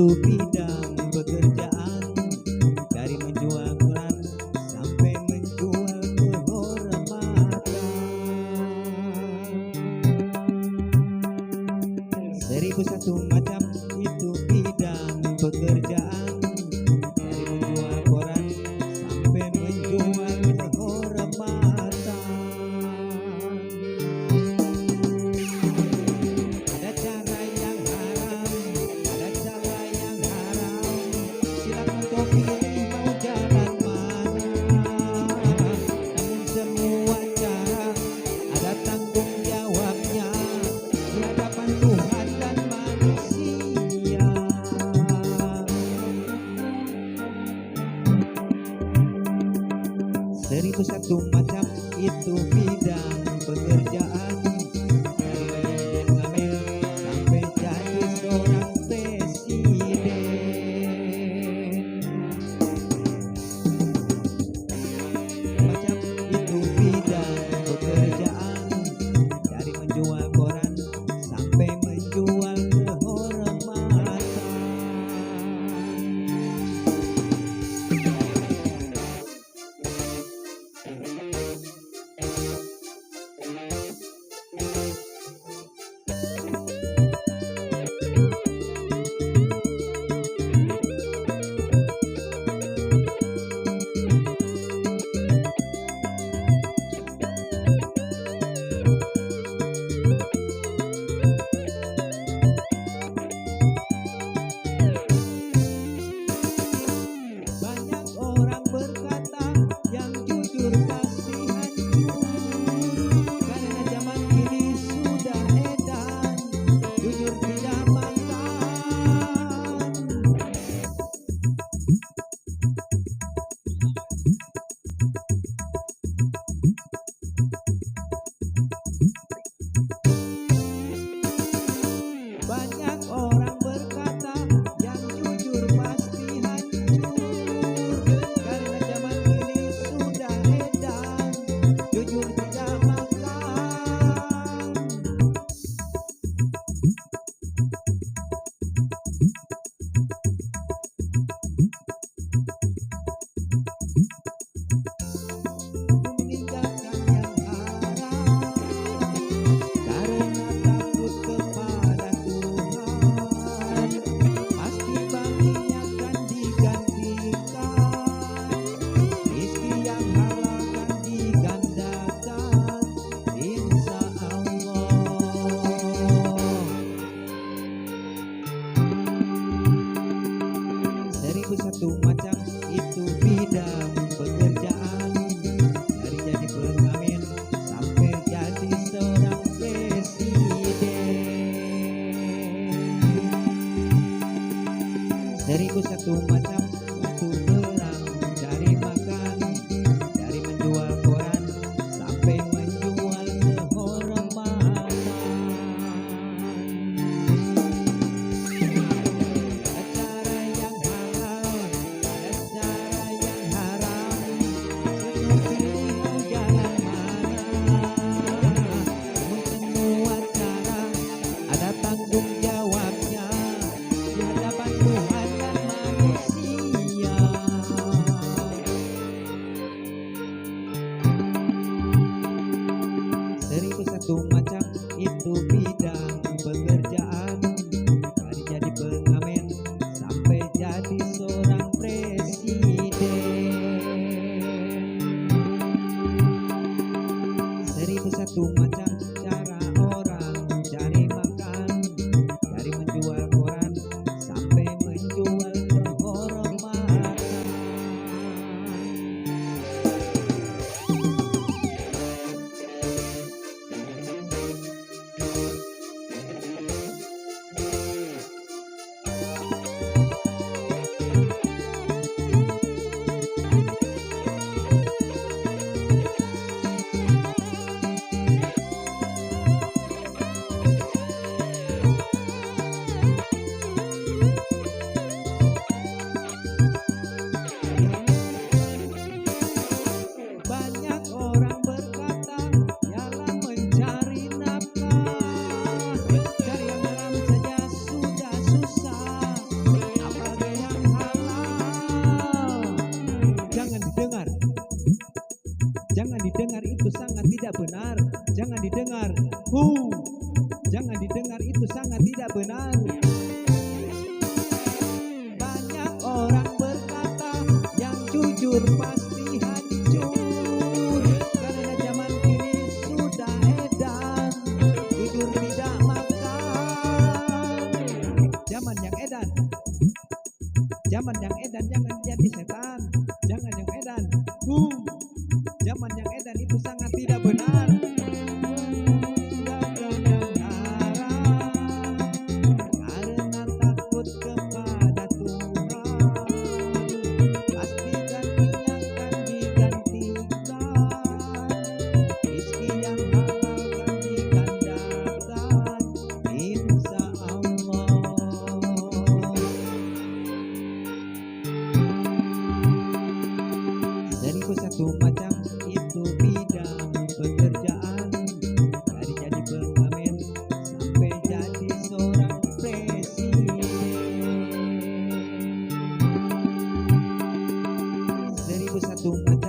itu bidang pekerjaan, dari menjual koran sampai menjual kehormatan. 1001 macam itu bidang pekerjaan, dari menjual koran sampai menjual kehormatan. Ada cara yang haram, ada cara yang haram, silakan kau pilih mau jalan mana. Namun semua cara ada tanggung jawabnya di hadapan Tuhan dan manusia. 1001 macam itu bidang pekerjaan, dari ngamen sampai jadi seorang presiden. Macam itu bidang pekerjaan, dari menjual koran sampai menjual kehormatan. tidak benar, jangan didengar. Jangan didengar, itu sangat tidak benar. Banyak orang berkata yang jujur pasti hancur, karena zaman ini sudah edan tidur tidak makan. Zaman yang edan, zaman yang edan, jangan jadi setan. Jangan yang edan, zaman yang edan itu sangat tidak benar. Tinggalkan yang haram karena takut kepada Tuhan. Pasti gantinya akan digantikan, rezeki yang halal akan digandakan, insya Allah. Seribu satu macam itu bidang pekerjaan, dari jadi pengamen sampai jadi seorang presiden. Seribu satu macam